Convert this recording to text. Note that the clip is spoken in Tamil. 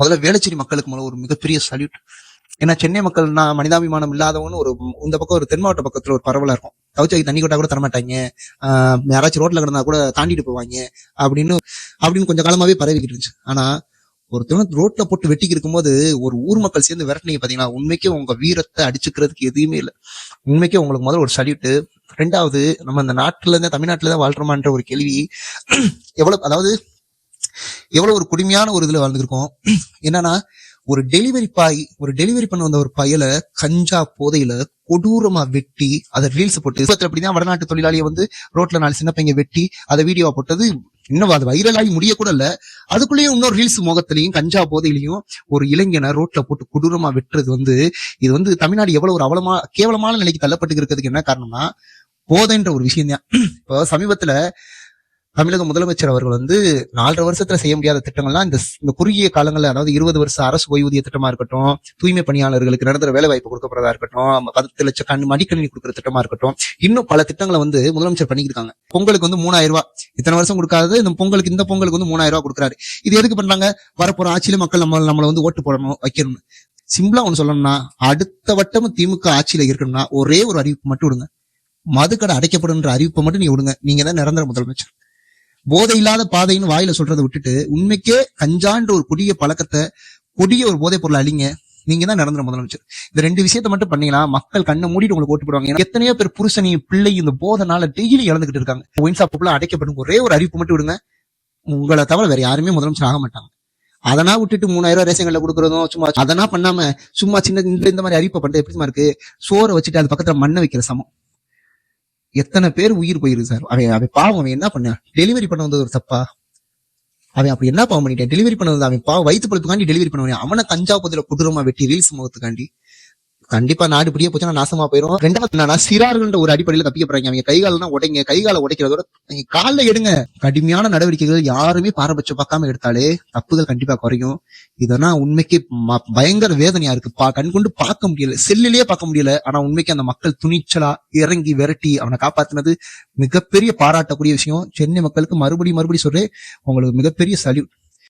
முதல்ல வேளச்சேரி மக்களுக்கு முதல்ல ஒரு மிகப்பெரிய சல்யூட். ஏன்னா சென்னை மக்கள்னா மனிதாபிமானம் இல்லாதவன்னு ஒரு இந்த பக்கம் ஒரு தென் மாவட்ட பக்கத்துல ஒரு பரவலா இருக்கும். தவிச்சு தண்ணி கொட்டா கூட தரமாட்டாங்க, யாராச்சும் ரோட்ல கிடந்தா கூட தாண்டிட்டு போவாங்க அப்படின்னு கொஞ்சம் காலமாவே பரவிக்கிட்டு இருந்துச்சு. ஆனா ஒருத்தவங்க ரோட்ல போட்டு வெட்டிக்கு இருக்கும்போது ஒரு ஊர் மக்கள் சேர்ந்து விரட்டினீங்க பாத்தீங்கன்னா, உண்மைக்கே உங்க வீரத்தை அடிச்சுக்கிறதுக்கு எதுவுமே இல்லை. உண்மைக்கே உங்களுக்கு முதல்ல ஒரு சல்யூட். ரெண்டாவது, நம்ம இந்த நாட்டுல இருந்து தமிழ்நாட்டுல தான் வாழ்றோமான்ற ஒரு கேள்வி எவ்வளவு ஒரு கொடுமையான ஒரு இதுல வாழ்ந்துருக்கோம். என்னன்னா, ஒரு டெலிவரி பண்ண வந்த ஒரு பையல கஞ்சா போதையில கொடூரமா வெட்டி அதை ரீல்ஸ் போட்டு அப்படிதான் வடநாட்டு தொழிலாளியை ரோட்ல 4 சின்ன பையங்க வெட்டி அதை வீடியோவா போட்டது. இன்னும் அது வைரல் ஆகி முடிய கூட இல்ல, அதுக்குள்ளேயும் இன்னொரு ரீல்ஸ் முகத்திலையும் கஞ்சா போதையிலையும் ஒரு இளைஞனை ரோட்ல போட்டு கொடூரமா வெட்டுறது இது தமிழ்நாடு எவ்வளவு ஒரு கேவலமான நிலைக்கு தள்ளப்பட்டு இருக்கிறதுக்கு என்ன காரணம்னா போதைன்ற ஒரு விஷயம் தான். இப்போ சமீபத்துல தமிழக முதலமைச்சர் அவர்கள் 4.5 வருஷத்துல செய்ய முடியாத திட்டங்கள்லாம் இந்த குறுகிய காலங்கள்ல, அதாவது 20 வருஷ அரசு ஓய்வூதிய திட்டமா இருக்கட்டும், தூய்மை பணியாளர்களுக்கு நிரந்தர வேலை வாய்ப்பு கொடுக்கப்படுறதா இருக்கட்டும், 10 லட்சம் மடிக்கணினி கொடுக்குற திட்டமா இருக்கட்டும், இன்னும் பல திட்டங்களை முதலமைச்சர் பண்ணிருக்காங்க. பொங்கலுக்கு 3000 ரூபாய் இத்தனை வருஷம் கொடுக்காது, இந்த பொங்கலுக்கு 3000 ரூபாய் கொடுக்குறாரு. இது எதுக்கு பண்றாங்க? வரப்போற ஆட்சியில மக்கள் நம்மளை ஓட்டு போடணும், வைக்கணும். சிம்பிளா ஒண்ணு சொல்லணும்னா, அடுத்த வட்டமும் திமுக ஆட்சியில இருக்கணும்னா ஒரே ஒரு அறிவிப்பு மட்டும் விடுங்க. மதுக்கடை அடைக்கப்படுன்ற அறிவிப்பை மட்டும் நீங்க விடுங்க. நீங்க தான் நிரந்தர முதலமைச்சர். போதை இல்லாத பாதைன்னு வாயில சொல்றதை விட்டுட்டு உண்மைக்கே கஞ்சான்ற ஒரு கொடிய ஒரு போதைப் பொருளை அழிங்க. நீங்க தான் நிரந்தர முதலமைச்சர். இந்த 2 விஷயத்த மட்டும் பண்ணீங்கன்னா மக்கள் கண்ணை மூடிட்டு உங்களுக்கு ஓட்டு போடுவாங்க. எத்தனையோ பேர் புருஷனையும் பிள்ளை இந்த போதனால டெய்லி இழந்துகிட்டு இருக்காங்க. ஒயின் ஷாப்புக்குள்ள அடைக்கப்படும் ஒரே ஒரு அறிவிப்பு மட்டும் விடுங்க. உங்களை தவிர வேற யாருமே முதலமைச்சர் ஆக மாட்டாங்க. அதனா விட்டுட்டு 3000 ரூபாய் ரேஷன் கடையில கொடுக்கறதும் சும்மா அதனா பண்ணாம சும்மா சின்ன இந்த மாதிரி அறிவிப்பை பண்ணிட்டு எப்படிமா இருக்கு? சோறை வச்சுட்டு அது பக்கத்துல மண்ணை வைக்கிற சமம். எத்தனை பேர் உயிர் போயிருக்கு சார். அவன் பாவம், அவன் என்ன பண்ண? டெலிவரி பண்ண வந்தது ஒரு தப்பா? அவன் அப்படி என்ன பாவம் பண்ணிட்டான்? டெலிவரி பண்ண வந்தது அவன் பாவம், வயிற்று பழுப்புக்காண்டி டெலிவரி பண்ணுவான். அவனை கஞ்சா பதில கொடூரமா வெட்டி ரீல்ஸ் முகத்துக்காண்டி கண்டிப்பா நாடு இப்படியே போச்சுன்னா நாசமா போயிடும். ரெண்டாவது என்னன்னா, சிறார்கள்ன்ற ஒரு அடிப்படையில தப்பிக்கப்படுறாங்க. அவங்க கைகாலெல்லாம் உடைங்க, கைகால உடைக்கிறதோட நீங்க காலில் எடுங்க. கடுமையான நடவடிக்கைகள் யாருமே பாரபட்சம் பார்க்காம எடுத்தாலே தப்புகள் கண்டிப்பா குறையும். இதெல்லாம் உண்மைக்கு பயங்கர வேதனையா இருக்கு. கண் கொண்டு பார்க்க முடியல, செல்லிலேயே பார்க்க முடியல. ஆனா உண்மைக்கு அந்த மக்கள் துணிச்சலா இறங்கி விரட்டி அவனை காப்பாத்தினது மிகப்பெரிய பாராட்டக்கூடிய விஷயம். சென்னை மக்களுக்கு மறுபடியும் சொல்றேன், உங்களுக்கு மிகப்பெரிய சல்யூட்.